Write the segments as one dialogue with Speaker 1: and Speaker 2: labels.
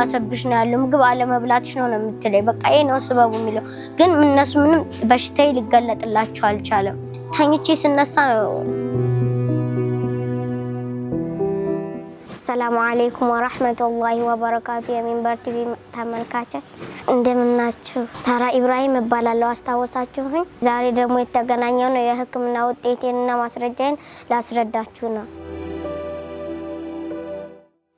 Speaker 1: እየባሰብሽ ነው ያለው ምግብ አለመብላትሽ ነው የምትለኝ በቃ ይሄ ነው ስበቡ የሚለው ግን እነሱ ምንም በሽታዬ ሊገለጥላቸው አልቻለም ተኝቼ ስነሳ ነው السلام عليكم ورحمة الله وبركاته የሚንበር ቲቪ ተመልካቾች እንደምናችሁ ሳራ ኢብራሂም እባላለሁ አስተዋወሳችሁኝ ዛሬ ደግሞ የተገናኘው ነው የህክምና ውጤቴንና ማስረጃዬን ላስረዳችሁ ነው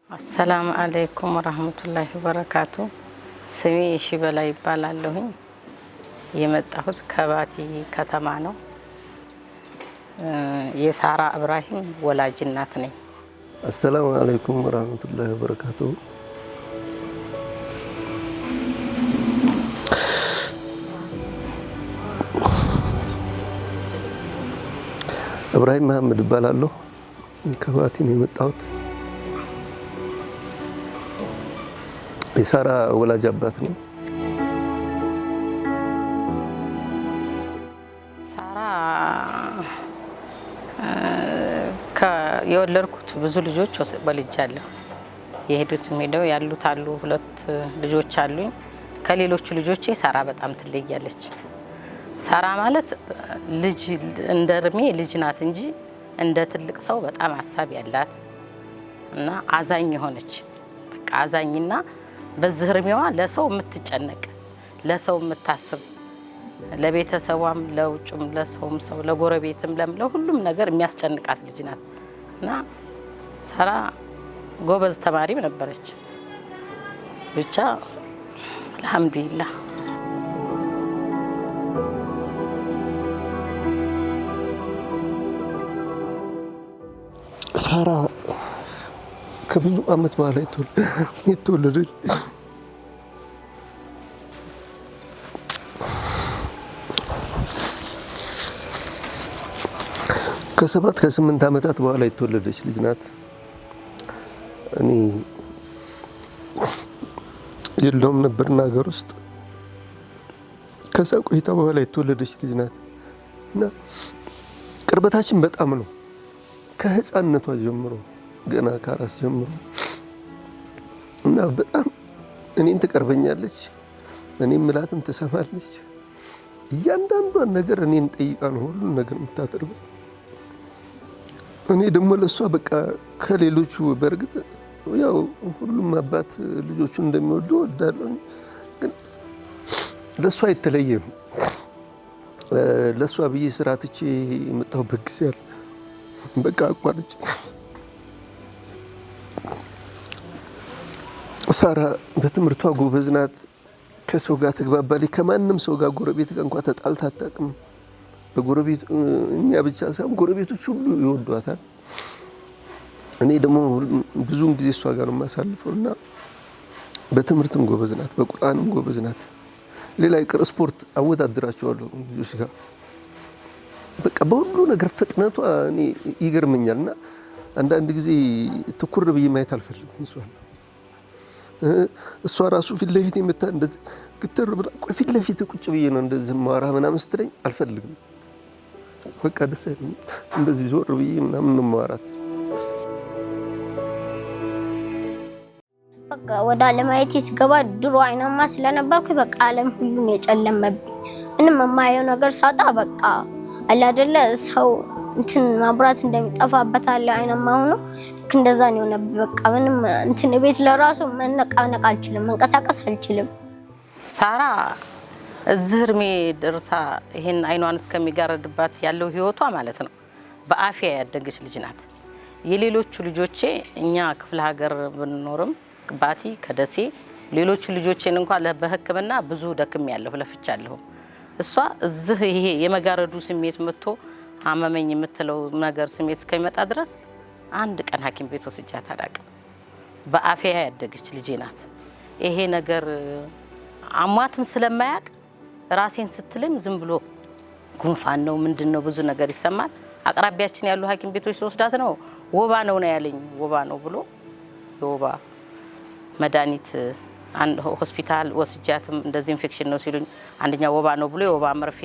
Speaker 2: السلام عليكم ورحمة الله وبركاته ስሜ እሺ በላይ ይባላለሁ የመጣሁት ከባቲ ከተማ ነው የሳራ ኢብራሂም ወላጅ እናት ነኝ
Speaker 3: السلام عليكم ورحمة الله وبركاته إبراهيم محمد بالالو كباتين يمتعوت يسارة ولا جاباتني የወለድኩት ብዙ ልጆች ወልጃለሁ የሄዱት ሄደው ያሉት አሉ ሁለት ልጆች አሉኝ ከሌሎቹ ልጆቼ ሳራ በጣም ትለያለች ሳራ ማለት ልጅ እንደርሜ ልጅ ናት እንጂ እንደ ትልቅ ሰው በጣም ሐሳብ ያላት እና አዛኝ ሆነች በቃ አዛኝና በዝህርሜዋ ለሰው የምትጨነቅ ለሰው የምታስብ ለቤተሰቧም ለውጭም ለሰውም ሰው ለጎረቤትም ለሁሉም ነገር የሚያስጨንቃት ልጅ ናት እና ሳራ ጎበዝ ተማሪም ነበረች ብቻ አልহামዱሊላህ ሳራ ከብዙ አመት በኋላ የተወለደች ከሰባት ከስምንት አመታት በኋላ የተወለደች ልጅ ናት እኔ የለውም ነበርና ሀገር ውስጥ ከዛ ቆይታ በኋላ የተወለደች ልጅ ናት እና ቅርበታችን በጣም ነው ከህፃንነቷ ጀምሮ ገና ካራስ ጀምሮ እና በጣም እኔን ትቀርበኛለች እኔም ምላትን ትሰማለች እያንዳንዷን ነገር እኔን ጠይቃ ነው ሁሉ ነገር የምታደርገው እኔ ደግሞ ለሷ በቃ ከሌሎቹ በርግጥ ያው ሁሉም አባት ልጆቹን እንደሚወዱ ወዳለው ግን ለሷ የተለየ ነው ለሷ ብዬ ስራትቼ የመጣሁበት ጊዜ አለ በቃ አቋርጬ ሳራ በትምህርቷ ጎበዝ ናት ከሰው ጋር ተግባባለች ከማንም ሰው ጋር ጎረቤት ጋር እንኳን ተጣልታ አታውቅም በጎረቤት እኛ ብቻ ሳይሆን ጎረቤቶች ሁሉ ይወዷታል እኔ ደግሞ ብዙውን ጊዜ እሷ ጋር ነው የማሳልፈውና በትምህርትም ጎበዝ ናት በቁርአንም ጎበዝ ናት ሌላ ይቅር ስፖርት አወዳድራቸዋለሁ ልጆች ጋር በቃ በሁሉ ነገር ፍጥነቷ እኔ ይገርመኛልና አንዳንድ ጊዜ ትኩር ብዬ ማየት አልፈልግም እሷ ራሱ ፊት ለፊት የመጣ እንደዚህ ግትር ብላ ቆይ ፊት ለፊት ቁጭ ብዬ ነው እንደዚህ ማወራ ምናምን ስትለኝ አልፈልግም በቃ ደስ አይልም እንደዚህ ዞር ብዬ ምናምን ነው ማወራት
Speaker 1: በቃ ወደ ዓለማየት ሲገባ ድሮ አይናማ ስለነበርኩ በቃ ዓለም ሁሉን የጨለመብኝ ምንም የማየው ነገር ሳጣ በቃ አለ አይደለ ሰው እንትን ማብራት እንደሚጠፋበት አለ አይናማ ሆኖ እንደዛ ነው የሆነብኝ በቃ ምንም እንትን ቤት ለራሱ መነቃነቅ አልችልም መንቀሳቀስ አልችልም
Speaker 2: ሳራ እዝህርሜ ደርሳ ይሄን አይኗን እስከሚጋረድባት ያለው ህይወቷ ማለት ነው በአፊያ ያደገች ልጅ ናት የሌሎቹ ልጆቼ እኛ ክፍለ ሀገር ብንኖርም ባቲ ከደሴ ሌሎቹ ልጆቼን እንኳን በህክምና ብዙ ደክም ያለው ለፍቻለሁ እሷ እዝህ ይሄ የመጋረዱ ስሜት መጥቶ አመመኝ የምትለው ነገር ስሜት እስከሚመጣ ድረስ አንድ ቀን ሐኪም ቤት ወስጃት አላውቅም በአፊያ ያደገች ልጅ ናት ይሄ ነገር አሟትም ስለማያቅ ራሴን ስትልም ዝም ብሎ ጉንፋን ነው ምንድነው ብዙ ነገር ይሰማል አቅራቢያችን ያሉ ሐኪም ቤቶች ወስዳት ነው ወባ ነው ያለኝ ወባ ነው ብሎ ወባ መድኃኒት አንድ ሆስፒታል ወስጃትም እንደዚህ ኢንፌክሽን ነው ሲሉኝ አንደኛ ወባ ነው ብሎ የወባ መርፌ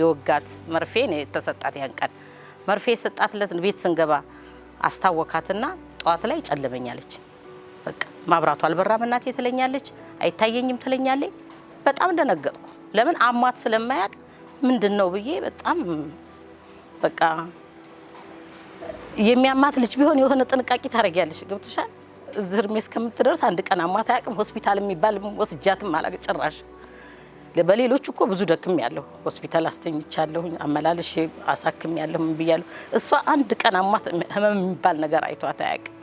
Speaker 2: የወጋት መርፌ ነው ተሰጣት ያንቀን መርፌ ሰጣትለት ቤት ስንገባ አስታወካትና ጧት ላይ ጨለመኛለች በቃ ማብራቱ አልበራም እናቴ ትለኛለች፣ አይታየኝም ትለኛለች። በጣም ደነገጥኩ። ለምን አሟት ስለማያቅ ምንድነው ብዬ በጣም በቃ የሚያማት ልጅ ቢሆን የሆነ ጥንቃቄ ታረጋለች። ገብቶሻል? እዚህ እድሜ እስከምትደርስ አንድ ቀን አሟት አያውቅም። ሆስፒታል የሚባል ወስጃትም አላውቅም ጭራሽ። በሌሎች እኮ ብዙ ደክም ያለው ሆስፒታል አስተኝቻለሁ፣ አመላልሽ አሳክም ያለሁ ምን ብያለሁ። እሷ አንድ ቀን አሟት ህመም የሚባል ነገር አይቷት አያውቅም።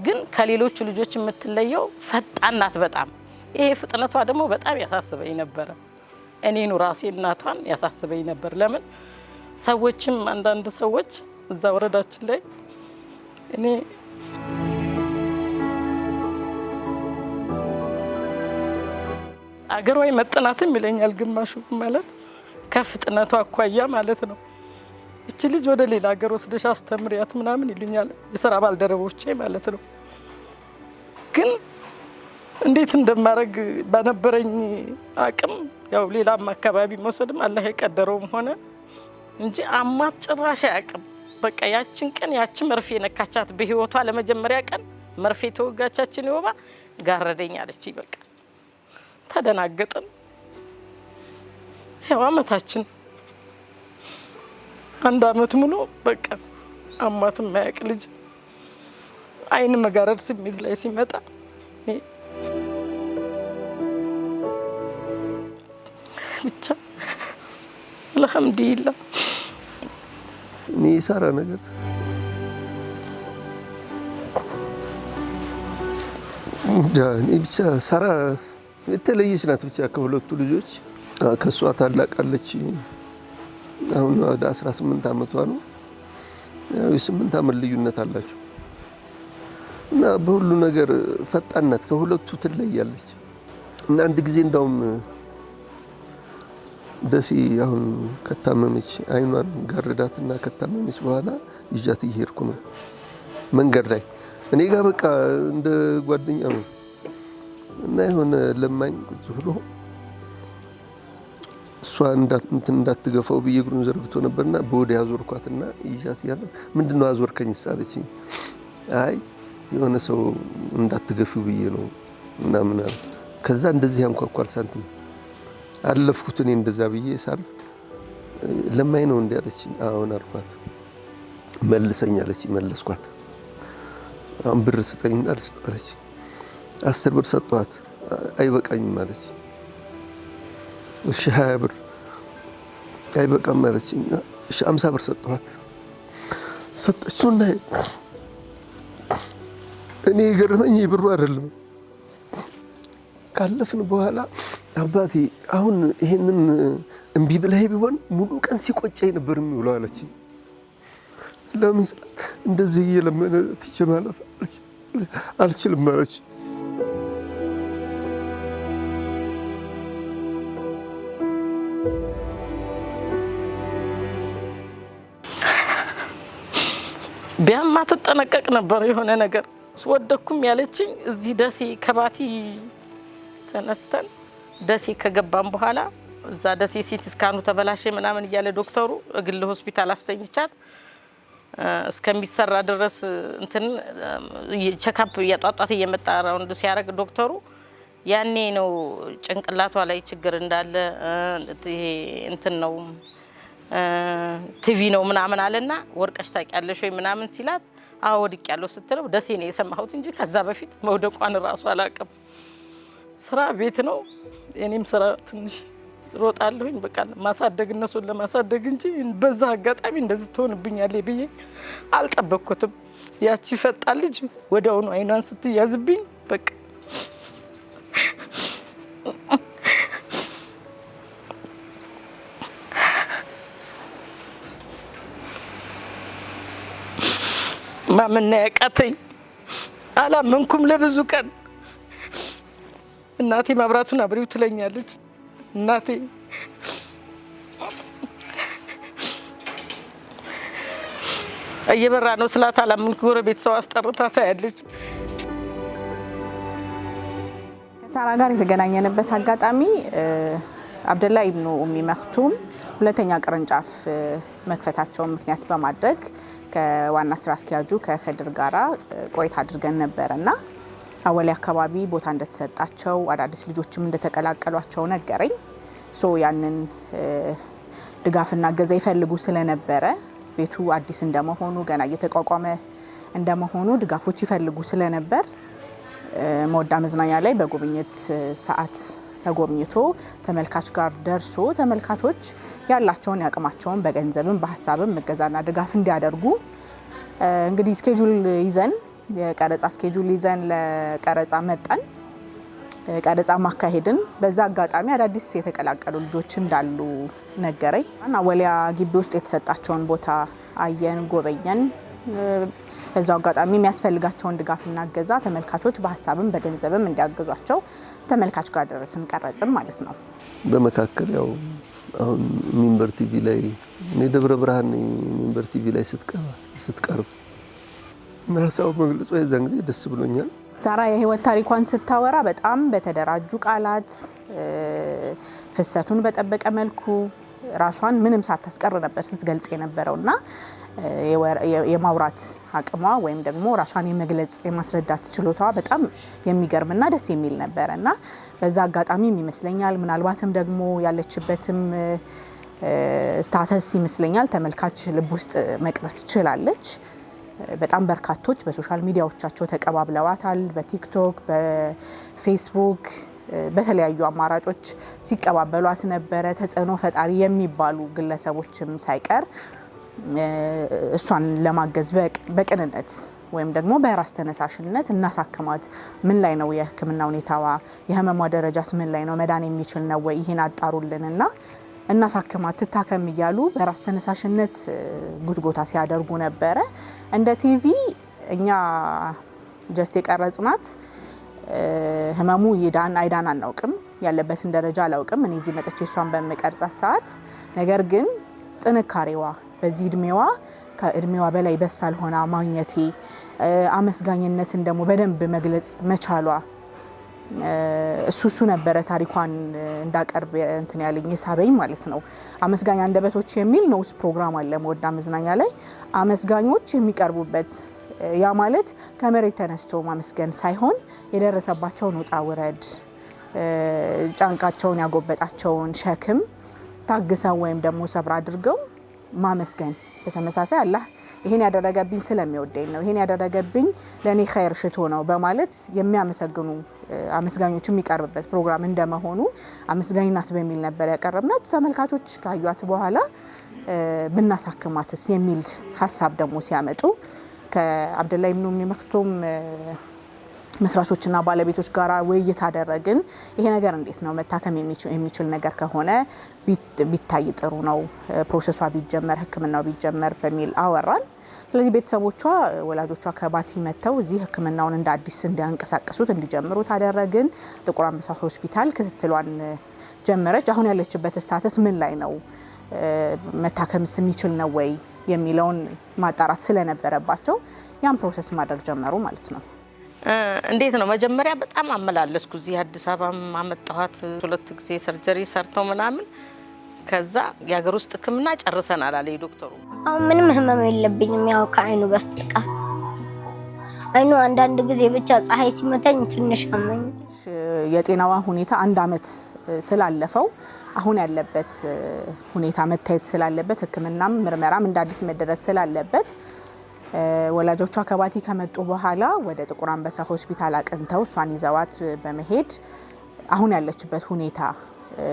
Speaker 2: ግን ከሌሎቹ ልጆች የምትለየው ፈጣን ናት በጣም። ይሄ ፍጥነቷ ደግሞ በጣም ያሳስበኝ ነበር። እኔኑ ራሴ እናቷን ያሳስበኝ ነበር። ለምን ሰዎችም አንዳንድ ሰዎች እዛ ወረዳችን ላይ እኔ አገሯ መጥናትም ይለኛል ግማሹ ማለት ከፍጥነቷ አኳያ ማለት ነው። እቺ ልጅ ወደ ሌላ ሀገር ወስደሽ አስተምሪያት ምናምን ይሉኛል የሥራ ባልደረቦቼ ማለት ነው። ግን እንዴት እንደማረግ በነበረኝ አቅም ያው ሌላም አካባቢ መውሰድም አላህ የቀደረውም ሆነ እንጂ አማት ጭራሽ አያውቅም። በቃ ያችን ቀን ያችን መርፌ ነካቻት በህይወቷ ለመጀመሪያ ቀን መርፌ ተወጋቻችን ይወባ ጋረደኝ አለች። በቃ ተደናገጥን። ያው አመታችን አንድ አመት ሙሉ በቃ አማት የማያውቅ ልጅ አይን መጋረድ ስሜት ላይ ሲመጣ ብቻ አልሐምዱሊላህ
Speaker 3: እኔ ሳራ ነገር እኔ ብቻ ሳራ የተለየች ናት። ብቻ ከሁለቱ ልጆች ከሷ ታላቃለች። አሁን ወደ 18 አመቷ ነው። ያው የ8 አመት ልዩነት አላቸው እና በሁሉ ነገር ፈጣን ናት። ከሁለቱ ትለያለች እና አንድ ጊዜ እንዳውም ደሴ አሁን ከታመመች አይኗን ጋርዳትና ከታመመች በኋላ ይዣት እየሄድኩ ነው መንገድ ላይ እኔ ጋር በቃ እንደ ጓደኛ ነው እና የሆነ ለማኝ ቁጭ ብሎ እሷ እንዳትገፋው ብዬ እግሩን ዘርግቶ ነበርና በወደ ያዞርኳትና ይዣት ያለ ምንድነው አዞርከኝ ሳለች አይ የሆነ ሰው እንዳትገፊው ብዬ ነው እና ምን አለ ከዛ እንደዚህ ያንኳኳል ሳንቲም አለፍኩት እኔ እንደዛ ብዬ ሳልፍ ለማኝ ነው እንዲያለች አሁን አልኳት መልሰኝ አለች መለስኳት አሁን ብር ስጠኝና ልስጠለች 10 ብር ሰጥቷት አይበቃኝም ማለች እሺ 20 ብር አይበቃም ማለች እሺ 50 ብር ሰጥቷት ሰጠችውና እኔ ገረመኝ ብሩ አይደለም ካለፍን በኋላ አባቴ አሁን ይሄንን እንቢ ብለህ ቢሆን ሙሉ ቀን ሲቆጨኝ ነበር የሚውለው አለች። ለምን እንደዚህ እየለመነ ትችማለፍ አልችልም አለች።
Speaker 2: ቢያማ ተጠነቀቅ ነበር የሆነ ነገር ወደኩም ያለችኝ እዚህ ደሴ ከባቲ ተነስተን ደሴ ከገባን በኋላ እዛ ደሴ ሲቲ ስካኑ ተበላሸ ምናምን እያለ ዶክተሩ እግል ሆስፒታል አስተኝቻት እስከሚሰራ ድረስ እንትን ቼክአፕ ያጧጧት እየመጣ ራውንድ ሲያረግ ዶክተሩ ያኔ ነው ጭንቅላቷ ላይ ችግር እንዳለ ይሄ እንትን ነው ቲቪ ነው ምናምን አለና ወርቀሽ ታውቂያለሽ ወይ ምናምን ሲላት አወድቅ ያለው ስትለው ደሴ ነው የሰማሁት እንጂ ከዛ በፊት መውደቋን ራሱ አላቀም። ስራ ቤት ነው እኔም ስራ ትንሽ ሮጣለሁኝ በቃ ማሳደግ እነሱን ለማሳደግ እንጂ በዛ አጋጣሚ እንደዚህ ትሆንብኛለች ብዬ አልጠበቅኩትም። ያቺ ፈጣን ልጅ ወዲያውኑ አይኗን ስትያዝብኝ በቃ ማመን ያቃተኝ አላመንኩም ለብዙ ቀን። እናቴ መብራቱን አብሪው ትለኛለች። እናቴ እየበራ ነው ስላት አላመንኩ። ጎረቤት ሰው አስጠርታ ታያለች።
Speaker 4: ከሳራ ጋር የተገናኘንበት አጋጣሚ አብደላ ኢብኑ ኡሚ መክቱም ሁለተኛ ቅርንጫፍ መክፈታቸውን ምክንያት በማድረግ ከዋና ስራ አስኪያጁ ከኸድር ጋራ ቆይታ አድርገን ነበርና አወሌ አካባቢ ቦታ እንደተሰጣቸው አዳዲስ ልጆችም እንደተቀላቀሏቸው ነገረኝ። ያንን ድጋፍና እገዛ ይፈልጉ ስለነበረ ቤቱ አዲስ እንደመሆኑ ገና እየተቋቋመ እንደመሆኑ ድጋፎች ይፈልጉ ስለነበር መወዳ መዝናኛ ላይ በጉብኝት ሰዓት ተጎብኝቶ ተመልካች ጋር ደርሶ ተመልካቾች ያላቸውን ያቅማቸውን በገንዘብም በሀሳብም እገዛና ድጋፍ እንዲያደርጉ እንግዲህ ስኬጁል ይዘን የቀረጻ ስኬጁል ይዘን ለቀረጻ መጣን። ቀረጻ ማካሄድን በዛ አጋጣሚ አዳዲስ የተቀላቀሉ ልጆች እንዳሉ ነገረኝ። አወሊያ ግቢ ውስጥ የተሰጣቸውን ቦታ አየን፣ ጎበኘን። በዛው አጋጣሚ የሚያስፈልጋቸውን ድጋፍና እገዛ ተመልካቾች በሀሳብም በገንዘብም እንዲያግዟቸው ተመልካች ጋር ደረስን፣ ቀረጽን ማለት ነው።
Speaker 3: በመካከል ያው አሁን ሚንበር ቲቪ ላይ እኔ ደብረ ብርሃን ሚንበር ቲቪ ላይ ስትቀርብ እና ሀሳብ መግለጿ የዛን ጊዜ ደስ ብሎኛል።
Speaker 4: ዛራ የህይወት ታሪኳን ስታወራ በጣም በተደራጁ ቃላት ፍሰቱን በጠበቀ መልኩ ራሷን ምንም ሳታስቀር ነበር ስትገልጽ የነበረውና የማውራት አቅሟ ወይም ደግሞ ራሷን የመግለጽ የማስረዳት ችሎታዋ በጣም የሚገርምና ደስ የሚል ነበርና በዛ አጋጣሚም ይመስለኛል ምናልባትም ደግሞ ያለችበትም ስታተስ ይመስለኛል ተመልካች ልብ ውስጥ መቅረት ትችላለች። በጣም በርካቶች በሶሻል ሚዲያዎቻቸው ተቀባብለዋታል። በቲክቶክ፣ በፌስቡክ፣ በተለያዩ አማራጮች ሲቀባበሏት ነበረ። ተጽዕኖ ፈጣሪ የሚባሉ ግለሰቦችም ሳይቀር እሷን ለማገዝ በቅንነት ወይም ደግሞ በራስ ተነሳሽነት እናሳክማት፣ ምን ላይ ነው የሕክምና ሁኔታዋ፣ የህመሟ ደረጃስ ምን ላይ ነው፣ መዳን የሚችል ነው ወይ፣ ይህን አጣሩልንና እናሳክማት ትታከም እያሉ በራስ ተነሳሽነት ጉትጎታ ሲያደርጉ ነበረ። እንደ ቲቪ እኛ ጀስት የቀረጽናት ህመሙ ይዳን አይዳን አናውቅም፣ ያለበትን ደረጃ አላውቅም እኔ እዚህ መጥቼ እሷን በመቀርጻት ሰዓት። ነገር ግን ጥንካሬዋ በዚህ እድሜዋ ከእድሜዋ በላይ በሳል ሆና ማግኘቴ አመስጋኝነትን ደግሞ በደንብ መግለጽ መቻሏ እሱ ነበረ ታሪኳን እንዳቀርብ እንትን ያለኝ ሳበኝ ማለት ነው። አመስጋኝ አንደበቶች የሚል ነውስ ፕሮግራም አለ መወዳ መዝናኛ ላይ አመስጋኞች የሚቀርቡበት። ያ ማለት ከመሬት ተነስቶ ማመስገን ሳይሆን የደረሰባቸውን ውጣ ውረድ ጫንቃቸውን ያጎበጣቸውን ሸክም ታግሰው ወይም ደግሞ ሰብር አድርገው ማመስገን። በተመሳሳይ አላህ ይሄን ያደረገብኝ ስለሚወደኝ ነው፣ ይሄን ያደረገብኝ ለኔ ኸይር ሽቶ ነው በማለት የሚያመሰግኑ አመስጋኞች የሚቀርብበት ፕሮግራም እንደመሆኑ አመስጋኝ ናት በሚል ነበር ያቀረብናት። ተመልካቾች ካዩት በኋላ ብናሳክማትስ የሚል ሀሳብ ደግሞ ሲያመጡ ከአብደላ ኢብኑ ኡሚ መክቱም መስራቾችና ባለቤቶች ጋር ውይይት አደረግን። ይሄ ነገር እንዴት ነው መታከም የሚችል ነገር ከሆነ ቢታይ ጥሩ ነው፣ ፕሮሰሷ ቢጀመር ህክምናው ቢጀመር በሚል አወራን። ስለዚህ ቤተሰቦቿ ወላጆቿ ከባቲ መተው እዚህ ህክምናውን እንደ አዲስ እንዲያንቀሳቀሱት እንዲጀምሩ ታደረግን። ጥቁር አንበሳ ሆስፒታል ክትትሏን ጀመረች። አሁን ያለችበት ስታተስ ምን ላይ ነው፣ መታከምስ የሚችል ነው ወይ የሚለውን ማጣራት ስለነበረባቸው ያን ፕሮሰስ ማድረግ ጀመሩ ማለት ነው።
Speaker 2: እንዴት ነው መጀመሪያ በጣም አመላለስኩ። እዚህ አዲስ አበባ ማመጣኋት 2 ጊዜ ሰርጀሪ ሰርተው ምናምን ከዛ የሀገር ውስጥ ህክምና ጨርሰናል አለ ዶክተሩ።
Speaker 1: አሁን ምንም ህመም የለብኝም ያው ከአይኑ በስተቀር አይኑ አንዳንድ ጊዜ ብቻ ፀሐይ ሲመታኝ ትንሽ አመኝ።
Speaker 4: የጤናዋ ሁኔታ 1 አመት ስላለፈው አሁን ያለበት ሁኔታ መታየት ስላለበት ህክምናም ምርመራም እንደ አዲስ መደረግ ስላለበት ወላጆቿ ከባቲ ከመጡ በኋላ ወደ ጥቁር አንበሳ ሆስፒታል አቅንተው እሷን ይዘዋት በመሄድ አሁን ያለችበት ሁኔታ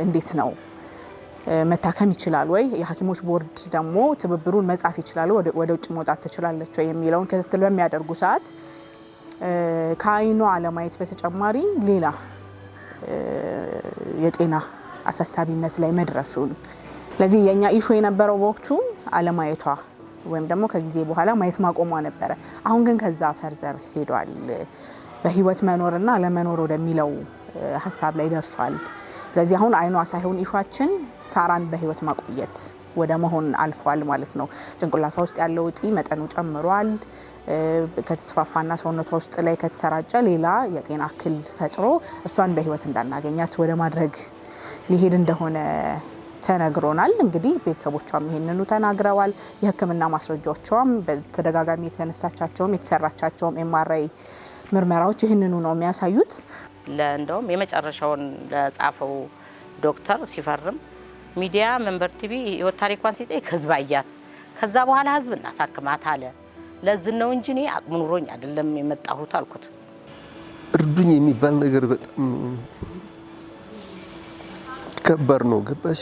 Speaker 4: እንዴት ነው፣ መታከም ይችላል ወይ፣ የሐኪሞች ቦርድ ደግሞ ትብብሩን መጻፍ ይችላል፣ ወደ ውጭ መውጣት ትችላለች ወይ የሚለውን ክትትል በሚያደርጉ ሰዓት ከአይኗ አለማየት በተጨማሪ ሌላ የጤና አሳሳቢነት ላይ መድረሱን። ስለዚህ የኛ ኢሹ የነበረው በወቅቱ አለማየቷ ወይም ደግሞ ከጊዜ በኋላ ማየት ማቆሟ ነበረ። አሁን ግን ከዛ ፈርዘር ሄዷል። በህይወት መኖርና ለመኖር ወደሚለው ሀሳብ ላይ ደርሷል። ስለዚህ አሁን አይኗ ሳይሆን ኢሹአችን ሳራን በህይወት ማቆየት ወደ መሆን አልፏል ማለት ነው። ጭንቅላቷ ውስጥ ያለው እጢ መጠኑ ጨምሯል። ከተስፋፋና ሰውነቷ ውስጥ ላይ ከተሰራጨ ሌላ የጤና እክል ፈጥሮ እሷን በህይወት እንዳናገኛት ወደ ማድረግ ሊሄድ እንደሆነ ተነግሮናል። እንግዲህ ቤተሰቦቿም ይሄንኑ ተናግረዋል። የህክምና ማስረጃዎቿም በተደጋጋሚ የተነሳቻቸውም የተሰራቻቸውም ኤምአርአይ ምርመራዎች ይህንኑ ነው የሚያሳዩት።
Speaker 2: ለእንደውም የመጨረሻውን ለጻፈው ዶክተር ሲፈርም ሚዲያ መንበር ቲቪ ህይወት ታሪኳን ሲጠይቅ ህዝብ አያት፣ ከዛ በኋላ ህዝብ እናሳክማት አለ። ለዚህ ነው እንጂ እኔ አቅሙ ኑሮኝ አይደለም የመጣሁት አልኩት።
Speaker 3: እርዱኝ የሚባል ነገር በጣም ከባድ ነው። ገባሽ?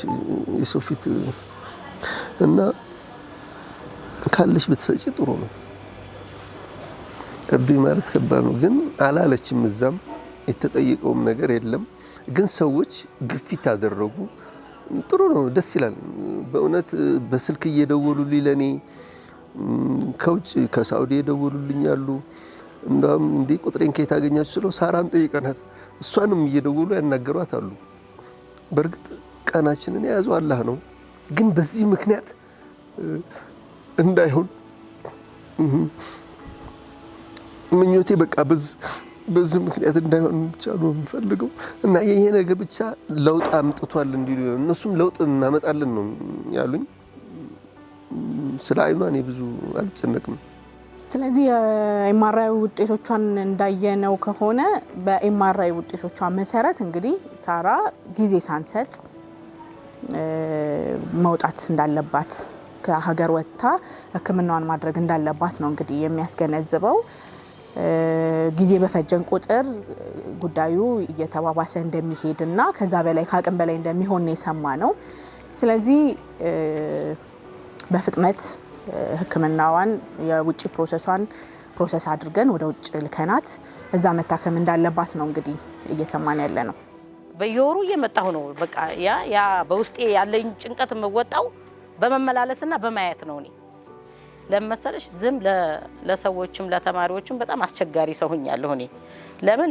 Speaker 3: የሰው ፊት እና ካለሽ ብትሰጪ ጥሩ ነው። እርዱኝ ማለት ከባድ ነው። ግን አላለችም። እዛም የተጠየቀውም ነገር የለም። ግን ሰዎች ግፊት አደረጉ። ጥሩ ነው፣ ደስ ይላል። በእውነት በስልክ እየደወሉልኝ ለኔ ከውጭ ከሳውዲ የደወሉልኝ አሉ። እንደውም እንዴ ቁጥሬን ከየት አገኛችሁ ስለው ሳራን ጠይቀናት እሷንም እየደወሉ ያናገሯት አሉ። በእርግጥ ቀናችንን የያዘው አላህ ነው። ግን በዚህ ምክንያት እንዳይሆን ምኞቴ በቃ በዚህ ምክንያት እንዳይሆን ብቻ ነው የምፈልገው እና ይሄ ነገር ብቻ ለውጥ አምጥቷል እንዲሉ እነሱም ለውጥ እናመጣለን ነው ያሉኝ። ስለ አይኗ እኔ ብዙ አልጨነቅም። ስለዚህ
Speaker 4: የኤምአርአይ ውጤቶቿን እንዳየነው ከሆነ በኤምአርአይ ውጤቶቿ መሰረት እንግዲህ ሳራ ጊዜ ሳንሰጥ መውጣት እንዳለባት ከሀገር ወጥታ ሕክምናዋን ማድረግ እንዳለባት ነው እንግዲህ የሚያስገነዝበው። ጊዜ በፈጀን ቁጥር ጉዳዩ እየተባባሰ እንደሚሄድና ከዛ በላይ ከአቅም በላይ እንደሚሆን የሰማ ነው። ስለዚህ በፍጥነት ሕክምናዋን የውጭ ፕሮሰስ አድርገን ወደ ውጭ ልከናት እዛ መታከም እንዳለባት ነው እንግዲህ እየሰማን ያለ ነው።
Speaker 2: በየወሩ እየመጣሁ ነው። በቃ ያ በውስጤ ያለኝ ጭንቀት የምወጣው በመመላለስና በማየት ነው። እኔ ለምሳሌሽ ዝም ለሰዎችም ለተማሪዎችም በጣም አስቸጋሪ ሰው ሆኛለሁ። እኔ ለምን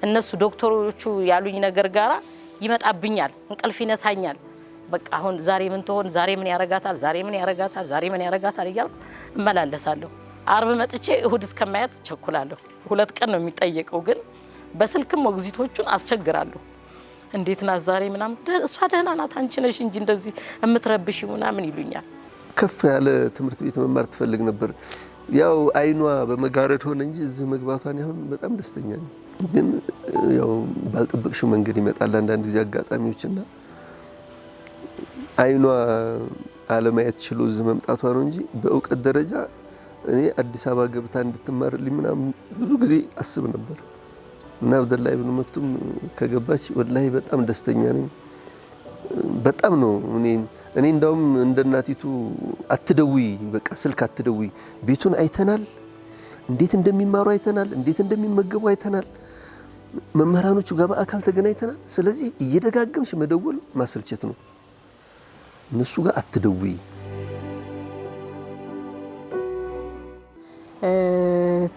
Speaker 2: እነሱ ዶክተሮቹ ያሉኝ ነገር ጋራ ይመጣብኛል፣ እንቅልፍ ይነሳኛል። በቃ አሁን ዛሬ ምን ትሆን፣ ዛሬ ምን ያረጋታል፣ ዛሬ ምን ያረጋታል፣ ዛሬ ምን ያረጋታል እያልኩ እመላለሳለሁ። አርብ መጥቼ እሁድ እስከማያት ቸኩላለሁ። 2 ቀን ነው የሚጠየቀው። ግን በስልክም ሞግዚቶቹን አስቸግራለሁ። እንዴት ናት ዛሬ ምናምን፣ እሷ ደህና ናት አንቺ ነሽ እንጂ እንደዚህ እምትረብሺ ምናምን ይሉኛል።
Speaker 3: ከፍ ያለ ትምህርት ቤት መማር ትፈልግ ነበር። ያው አይኗ በመጋረድ ሆነ እንጂ እዚህ መግባቷን ያሁን በጣም ደስተኛ ነኝ። ግን ያው ባልጠበቅሽው መንገድ ይመጣል አንዳንድ ጊዜ አጋጣሚዎችና አይኗ አለማየት ችሎ እዚህ መምጣቷ ነው እንጂ በእውቀት ደረጃ እኔ አዲስ አበባ ገብታ እንድትማርልኝ ምናምን ብዙ ጊዜ አስብ ነበር እና አብደላ ኢብኑ መክቱም ከገባች ወላሂ በጣም ደስተኛ ነኝ። በጣም ነው እኔ እንደውም እንደ እናቲቱ አትደውይ፣ በቃ ስልክ አትደውይ፣ ቤቱን አይተናል፣ እንዴት እንደሚማሩ አይተናል፣ እንዴት እንደሚመገቡ አይተናል፣ መምህራኖቹ ጋር በአካል ተገናኝተናል። ስለዚህ እየደጋገምሽ መደወል ማሰልቸት ነው። እነሱ ጋር አትደውይ።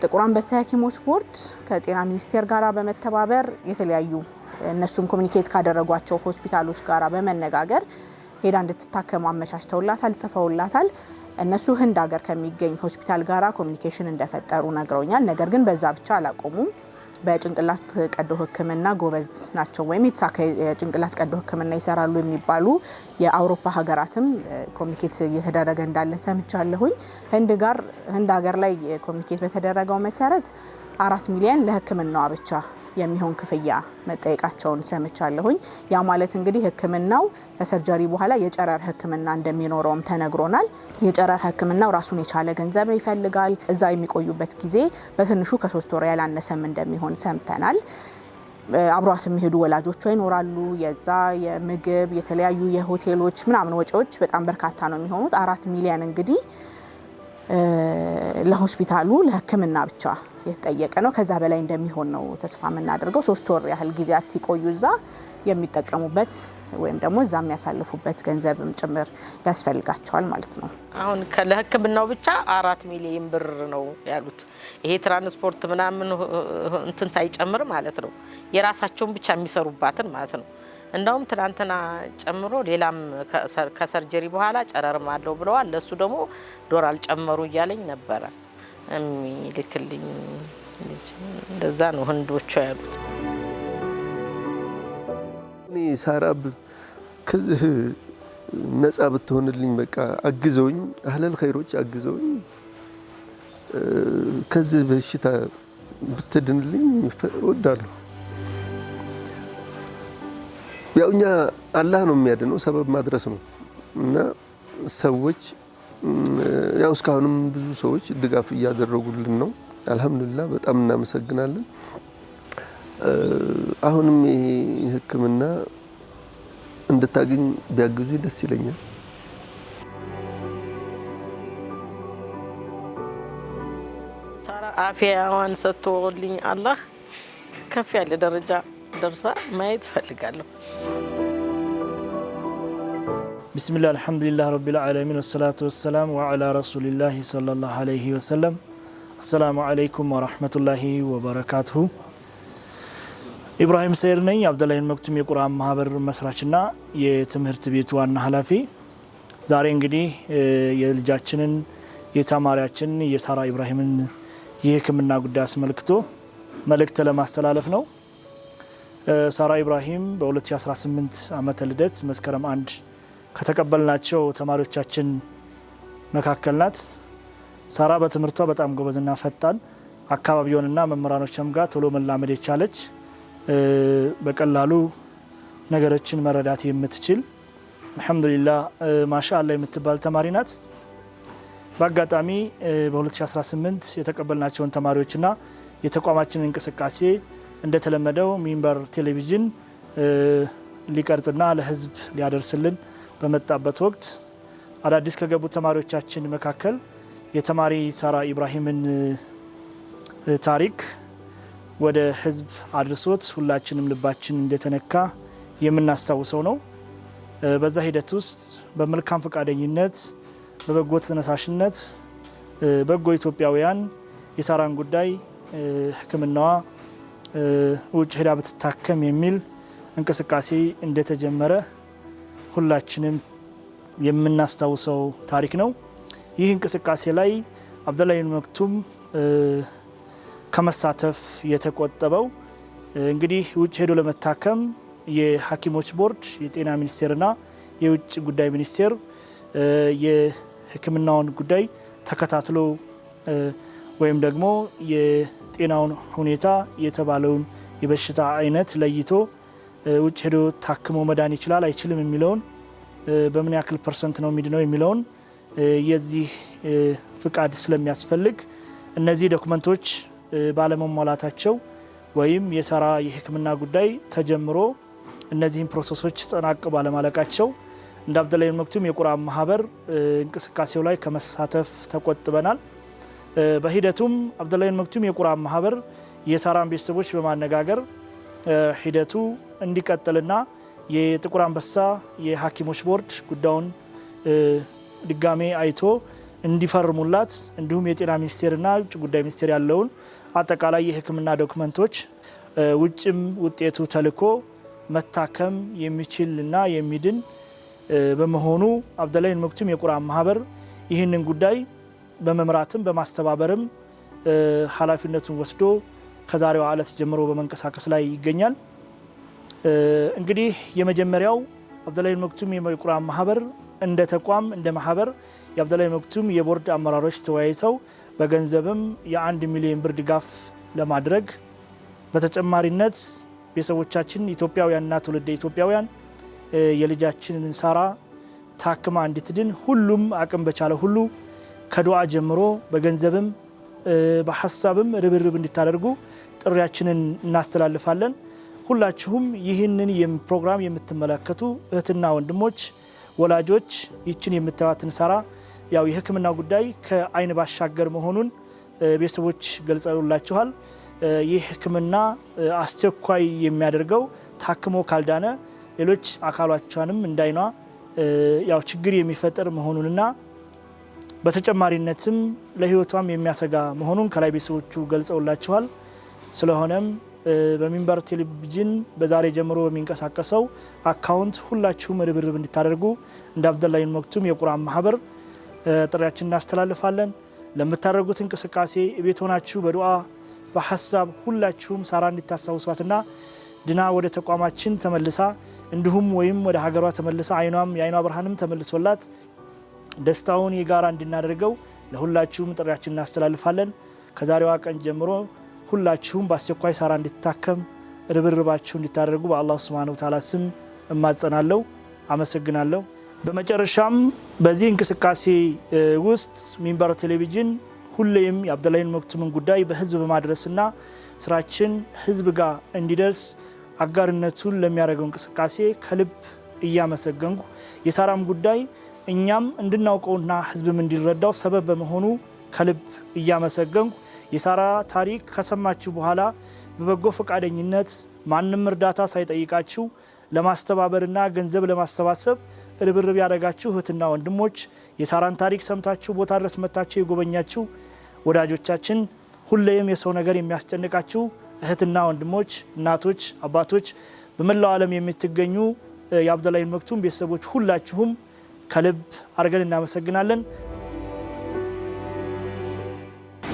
Speaker 4: ጥቁር አንበሳ ሐኪሞች ቦርድ ከጤና ሚኒስቴር ጋር በመተባበር የተለያዩ እነሱም ኮሚኒኬት ካደረጓቸው ሆስፒታሎች ጋር በመነጋገር ሄዳ እንድትታከም አመቻችተውላታል፣ ጽፈውላታል። እነሱ ህንድ ሀገር ከሚገኝ ሆስፒታል ጋራ ኮሚኒኬሽን እንደፈጠሩ ነግረውኛል። ነገር ግን በዛ ብቻ አላቆሙም። በጭንቅላት ቀዶ ሕክምና ጎበዝ ናቸው ወይም የተሳካ የጭንቅላት ቀዶ ሕክምና ይሰራሉ የሚባሉ የአውሮፓ ሀገራትም ኮሚኒኬት እየተደረገ እንዳለ ሰምቻለሁኝ። ህንድ ሀገር ላይ ኮሚኒኬት በተደረገው መሰረት 4 ሚሊዮን ለሕክምናዋ ብቻ የሚሆን ክፍያ መጠየቃቸውን ሰምቻለሁኝ። ያ ማለት እንግዲህ ሕክምናው ከሰርጀሪ በኋላ የጨረር ሕክምና እንደሚኖረውም ተነግሮናል። የጨረር ሕክምናው ራሱን የቻለ ገንዘብ ይፈልጋል። እዛ የሚቆዩበት ጊዜ በትንሹ ከ3 ወር ያላነሰም እንደሚሆን ሰምተናል። አብሯት የሚሄዱ ወላጆቿ ይኖራሉ። የዛ የምግብ የተለያዩ የሆቴሎች ምናምን ወጪዎች በጣም በርካታ ነው የሚሆኑት። 4 ሚሊዮን እንግዲህ ለሆስፒታሉ ለሕክምና ብቻ የተጠየቀ ነው። ከዛ በላይ እንደሚሆን ነው ተስፋ የምናደርገው። 3 ወር ያህል ጊዜያት ሲቆዩ እዛ የሚጠቀሙበት ወይም ደግሞ እዛ የሚያሳልፉበት ገንዘብም ጭምር ያስፈልጋቸዋል ማለት ነው።
Speaker 2: አሁን ለሕክምናው ብቻ 4 ሚሊዮን ብር ነው ያሉት። ይሄ ትራንስፖርት ምናምን እንትን ሳይጨምር ማለት ነው። የራሳቸውን ብቻ የሚሰሩባትን ማለት ነው። እንደውም ትናንትና ጨምሮ ሌላም ከሰርጀሪ በኋላ ጨረርም አለው ብለዋል። ለሱ ደግሞ ዶላር ጨመሩ እያለኝ ነበረ የሚልክልኝ ልጅ። እንደዛ ነው ህንዶቹ ያሉት።
Speaker 3: እኔ ሳራብ ከዚህ ነፃ ብትሆንልኝ በቃ አግዘውኝ፣ አህለል ኸይሮች አግዘውኝ ከዚህ በሽታ ብትድንልኝ እወዳለሁ። ያው እኛ አላህ ነው የሚያድነው፣ ሰበብ ማድረስ ነው እና ሰዎች ያው እስካሁንም ብዙ ሰዎች ድጋፍ እያደረጉልን ነው። አልহামዱሊላህ በጣም እናመሰግናለን። አሁንም ይሄ ሕክምና እንድታገኝ ቢያግዙ ደስ ይለኛል።
Speaker 2: ሳራ አፊያዋን ሰጥቶልኝ አላህ ከፍ ያለ ደረጃ ደርሳ ማየት ፈልጋለሁ።
Speaker 5: ቢስሚላህ አልሐምዱሊላህ ረቢል ዓለሚን ወሰላቱ ወሰላሙ ዐላ ረሱሊላህ ሰለላሁ ዐለይሂ ወሰለም። አሰላሙ አለይኩም ወራህመቱላሂ ወበረካቱሁ። ኢብራሂም ሰይድ ነኝ። አብደላህ መክቱም የቁርአን ማህበር መስራችና የትምህርት ቤቱ ዋና ኃላፊ። ዛሬ እንግዲህ የልጃችንን የተማሪያችን የሳራ ኢብራሂምን የህክምና ጉዳይ አስመልክቶ መልእክት ለማስተላለፍ ነው። ሳራ ኢብራሂም በ2018 ዓመተ ልደት መስከረም 1 ከተቀበልናቸው ተማሪዎቻችን መካከል ናት። ሳራ በትምህርቷ በጣም ጎበዝና ፈጣን፣ አካባቢውንና መምህራኖችም ጋር ቶሎ መላመድ የቻለች፣ በቀላሉ ነገሮችን መረዳት የምትችል አልহামዱሊላህ ማሻአላህ የምትባል ተማሪ ናት። በአጋጣሚ በ2018 የተቀበልናቸውን ተማሪዎችና የተቋማችን እንቅስቃሴ እንደተለመደው ሚንበር ቴሌቪዥን ሊቀርጽና ለህዝብ ሊያደርስልን በመጣበት ወቅት አዳዲስ ከገቡ ተማሪዎቻችን መካከል የተማሪ ሳራ ኢብራሂምን ታሪክ ወደ ህዝብ አድርሶት ሁላችንም ልባችን እንደተነካ የምናስታውሰው ነው። በዛ ሂደት ውስጥ በመልካም ፈቃደኝነት በበጎ ተነሳሽነት በጎ ኢትዮጵያውያን የሳራን ጉዳይ ህክምናዋ ውጭ ሄዳ ብትታከም የሚል እንቅስቃሴ እንደተጀመረ ሁላችንም የምናስታውሰው ታሪክ ነው። ይህ እንቅስቃሴ ላይ አብደላህ መክቱም ከመሳተፍ የተቆጠበው እንግዲህ ውጭ ሄዶ ለመታከም የሐኪሞች ቦርድ፣ የጤና ሚኒስቴርና የውጭ ጉዳይ ሚኒስቴር የህክምናውን ጉዳይ ተከታትሎ ወይም ደግሞ የጤናውን ሁኔታ የተባለውን የበሽታ አይነት ለይቶ ውጭ ሄዶ ታክሞ መዳን ይችላል አይችልም የሚለውን በምን ያክል ፐርሰንት ነው የሚድነው የሚለውን የዚህ ፍቃድ ስለሚያስፈልግ እነዚህ ዶክመንቶች ባለመሟላታቸው ወይም የሳራ የህክምና ጉዳይ ተጀምሮ እነዚህን ፕሮሰሶች ተጠናቀው ባለማለቃቸው እንደ አብደላህ መክቱም የቁርአን ማህበር እንቅስቃሴው ላይ ከመሳተፍ ተቆጥበናል። በሂደቱም አብደላህ መክቱም የቁርአን ማህበር የሳራን ቤተሰቦች በማነጋገር ሂደቱ እንዲቀጥልና የጥቁር አንበሳ የሐኪሞች ቦርድ ጉዳዩን ድጋሜ አይቶ እንዲፈርሙላት እንዲሁም የጤና ሚኒስቴርና ውጭ ጉዳይ ሚኒስቴር ያለውን አጠቃላይ የህክምና ዶክመንቶች ውጭም ውጤቱ ተልኮ መታከም የሚችልና የሚድን በመሆኑ አብደላህ መክቱም የቁርአን ማህበር ይህንን ጉዳይ በመምራትም በማስተባበርም ኃላፊነቱን ወስዶ ከዛሬው ዕለት ጀምሮ በመንቀሳቀስ ላይ ይገኛል። እንግዲህ የመጀመሪያው አብደላህ መክቱም የቁርአን ማህበር እንደ ተቋም እንደ ማህበር የአብደላህ መክቱም የቦርድ አመራሮች ተወያይተው በገንዘብም የ1 ሚሊዮን ብር ድጋፍ ለማድረግ በተጨማሪነት ቤተሰቦቻችን ኢትዮጵያውያንና ትውልደ ኢትዮጵያውያን የልጃችንን ሳራ ታክማ እንድትድን ሁሉም አቅም በቻለ ሁሉ ከዱዓ ጀምሮ በገንዘብም በሐሳብም ርብርብ እንድታደርጉ ጥሪያችንን እናስተላልፋለን። ሁላችሁም ይህንን ፕሮግራም የምትመለከቱ እህትና ወንድሞች ወላጆች ይችን የምታዩትን ሳራ ያው የህክምና ጉዳይ ከአይን ባሻገር መሆኑን ቤተሰቦች ገልጸውላችኋል። ይህ ህክምና አስቸኳይ የሚያደርገው ታክሞ ካልዳነ ሌሎች አካሏቿንም እንዳይኗ ያው ችግር የሚፈጠር መሆኑንና በተጨማሪነትም ለህይወቷም የሚያሰጋ መሆኑን ከላይ ቤተሰቦቹ ገልጸውላችኋል። ስለሆነም በሚንበር ቴሌቪዥን በዛሬ ጀምሮ በሚንቀሳቀሰው አካውንት ሁላችሁም ርብርብ እንድታደርጉ እንደ አብደላህ መክቱም የቁርአን ማህበር ጥሪያችን እናስተላልፋለን። ለምታደርጉት እንቅስቃሴ ቤት ሆናችሁ በዱዓ በሐሳብ ሁላችሁም ሳራ እንድታስታውሷትና ድና ወደ ተቋማችን ተመልሳ እንዲሁም ወይም ወደ ሀገሯ ተመልሳ የአይኗ ብርሃንም ተመልሶላት ደስታውን የጋራ እንድናደርገው ለሁላችሁም ጥሪያችን እናስተላልፋለን። ከዛሬዋ ቀን ጀምሮ ሁላችሁም በአስቸኳይ ሳራ እንድትታከም ርብርባችሁ እንድታደርጉ በአላህ ሱብሓነሁ ወተዓላ ስም እማጸናለሁ። አመሰግናለሁ። በመጨረሻም በዚህ እንቅስቃሴ ውስጥ ሚንበር ቴሌቪዥን ሁሌም የአብደላህ ኢብኑ መክቱምን ጉዳይ በህዝብ በማድረስና ስራችን ህዝብ ጋር እንዲደርስ አጋርነቱን ለሚያደርገው እንቅስቃሴ ከልብ እያመሰገንኩ የሳራም ጉዳይ እኛም እንድናውቀውና ህዝብም እንዲረዳው ሰበብ በመሆኑ ከልብ እያመሰገንኩ የሳራ ታሪክ ከሰማችሁ በኋላ በበጎ ፈቃደኝነት ማንም እርዳታ ሳይጠይቃችሁ ለማስተባበርና ገንዘብ ለማሰባሰብ ርብርብ ያደረጋችሁ እህትና ወንድሞች የሳራን ታሪክ ሰምታችሁ ቦታ ድረስ መታችሁ የጎበኛችሁ ወዳጆቻችን ሁሌም የሰው ነገር የሚያስጨንቃችሁ እህትና ወንድሞች እናቶች አባቶች በመላው ዓለም የምትገኙ የአብደላህ ኢብኑ መክቱም ቤተሰቦች ሁላችሁም ከልብ አርገን እናመሰግናለን።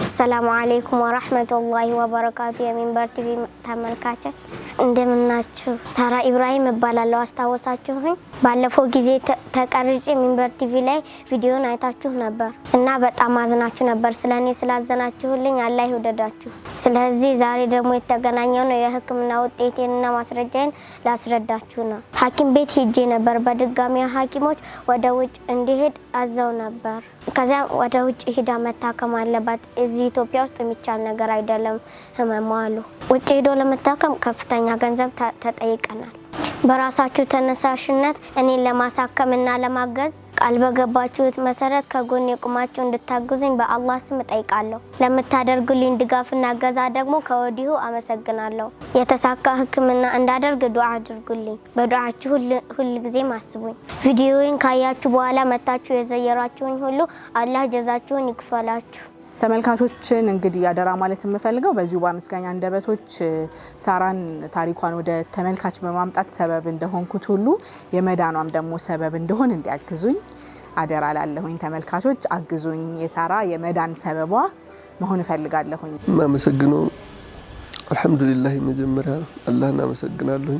Speaker 1: السلام عليكم ورحمة الله وبركاته የሚንበር ቲቪ ተመልካቾች እንደምናችሁ ሳራ ኢብራሂም እባላለሁ። አስታወሳችሁኝ? ባለፈው ጊዜ ተቀርጬ ሚንበር ቲቪ ላይ ቪዲዮን አይታችሁ ነበር እና በጣም አዝናችሁ ነበር። ስለኔ ስላዘናችሁልኝ አላህ ይወደዳችሁ። ስለዚህ ዛሬ ደግሞ የተገናኘው ነው የህክምና ውጤቴንና ማስረጃዬን ላስረዳችሁ ነው። ሐኪም ቤት ሄጄ ነበር። በድጋሚ ሐኪሞች ወደ ውጭ እንዲሄድ አዘው ነበር። ከዛ ወደ ውጭ ሄዳ መታከም አለባት። እዚህ ኢትዮጵያ ውስጥ የሚቻል ነገር አይደለም ህመሙ አሉ። ውጭ ሄዶ ለመታከም ከፍተኛ ገንዘብ ተጠይቀናል። በራሳችሁ ተነሳሽነት እኔን ለማሳከምና ለማገዝ ቃል በገባችሁት መሰረት ከጎን የቁማችሁ እንድታግዙኝ በአላህ ስም ጠይቃለሁ። ለምታደርጉልኝ ድጋፍና ገዛ ደግሞ ከወዲሁ አመሰግናለሁ። የተሳካ ህክምና እንዳደርግ ዱዓ አድርጉልኝ። በዱዓችሁ ሁሉ ጊዜ አስቡኝ። ቪዲዮውን ካያችሁ በኋላ መታችሁ የዘየራችሁኝ ሁሉ አላህ ጀዛችሁን ይክፈላችሁ።
Speaker 4: ተመልካቾችን እንግዲህ ያደራ ማለት የምፈልገው በዚሁ በአመስጋኝ አንደበቶች ሳራን ታሪኳን ወደ ተመልካች በማምጣት ሰበብ እንደሆንኩት ሁሉ የመዳኗም ደግሞ ሰበብ እንደሆን እንዲያግዙኝ አደራ ላለሁኝ። ተመልካቾች አግዙኝ። የሳራ የመዳን ሰበቧ መሆን እፈልጋለሁኝ።
Speaker 3: ማመሰግነው አልহামዱሊላህ መጀመሪያ አላህን አመሰግናለሁ።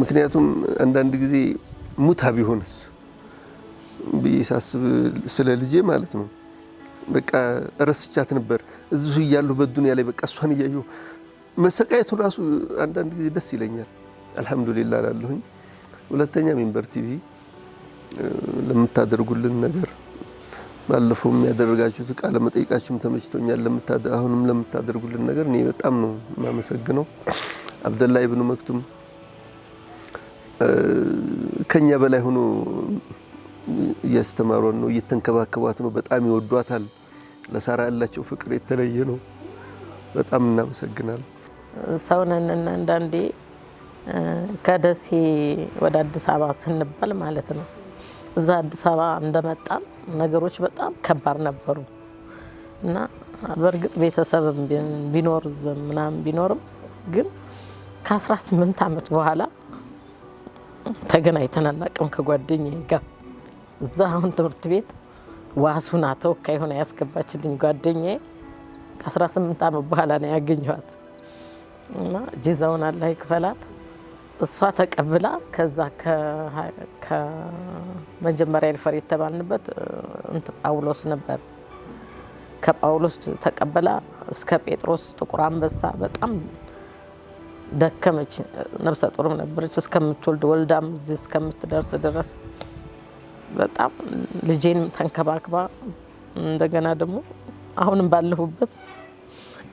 Speaker 3: ምክንያቱም አንዳንድ ጊዜ ሙታ ቢሆንስ ቢሳስብ ስለ ልጄ ማለት ነው በቃ ረስቻት ነበር። እዚሁ እያለሁ በዱንያ ላይ በቃ እሷን እያየሁ መሰቃየቱ ራሱ አንዳንድ ጊዜ ደስ ይለኛል። አልহামዱሊላህ ላለሁኝ። ሁለተኛ ሚንበር ቲቪ ለምታደርጉልን ነገር ባለፈው የሚያደርጋችሁት ቃለ መጠይቃችሁም ተመችቶኛል። አሁንም ለምታደርጉልን ነገር እኔ በጣም ነው የማመሰግነው። አብደላህ ኢብኑ መክቱም ከኛ በላይ ሆኖ እያስተማሩን ነው፣ እየተንከባከቧት ነው፣ በጣም ይወዷታል። ለሳራ ያላቸው ፍቅር የተለየ ነው። በጣም እናመሰግናለን።
Speaker 2: ሰውነን አንዳንዴ ከደሴ ወደ አዲስ አበባ ስንባል ማለት ነው እዛ አዲስ አበባ እንደመጣን ነገሮች በጣም ከባድ ነበሩ እና በርግጥ ቤተሰብ ቢኖር ምናምን ቢኖርም ግን ከ18 ዓመት በኋላ ተገናኝተን አናውቅም ከጓደኛዬ ጋር። እዛ አሁን ትምህርት ቤት ዋሱና ተወካይ ሆና ያስገባችልኝ ጓደኛዬ ከ18 ዓመት በኋላ ነው ያገኘኋት እና ጂዛውን አላህ ይክፈላት። እሷ ተቀብላ ከዛ ከመጀመሪያ ሪፈር የተባልንበት ጳውሎስ ነበር። ከጳውሎስ ተቀብላ እስከ ጴጥሮስ ጥቁር አንበሳ በጣም ደከመች። ነፍሰ ጡርም ነበረች። እስከምትወልድ ወልዳም እዚህ እስከምትደርስ ድረስ በጣም ልጄን ተንከባክባ እንደገና ደግሞ አሁንም ባለሁበት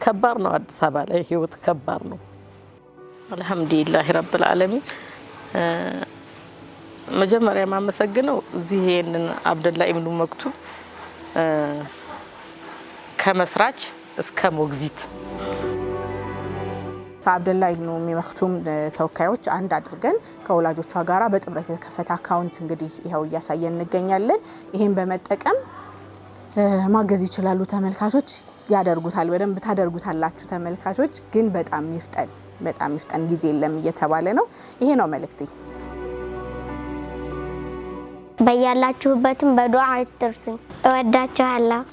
Speaker 2: ከባድ ነው። አዲስ አበባ ላይ ህይወት ከባድ ነው። አልহামዱሊላህ ረብል ዓለሚን። መጀመሪያ ማመሰግነው እዚህ ይሄንን አብደላህ ኢብኑ መክቱም ከመስራች እስከ ሞግዚት
Speaker 4: ከአብደላህ ኢብኑ መክቱም ተወካዮች አንድ አድርገን ከወላጆቿ ጋራ በጥምረት የተከፈተ አካውንት እንግዲህ ይሄው እያሳየን እንገኛለን። ይሄን በመጠቀም ማገዝ ይችላሉ ተመልካቾች። ያደርጉታል፣ በደንብ ታደርጉታላችሁ ተመልካቾች። ግን በጣም ይፍጠን ጊዜ የለም እየተባለ ነው። ይሄ ነው መልእክቴ።
Speaker 1: በያላችሁበትም በዱዓ አትርሱኝ። እወዳችኋለሁ።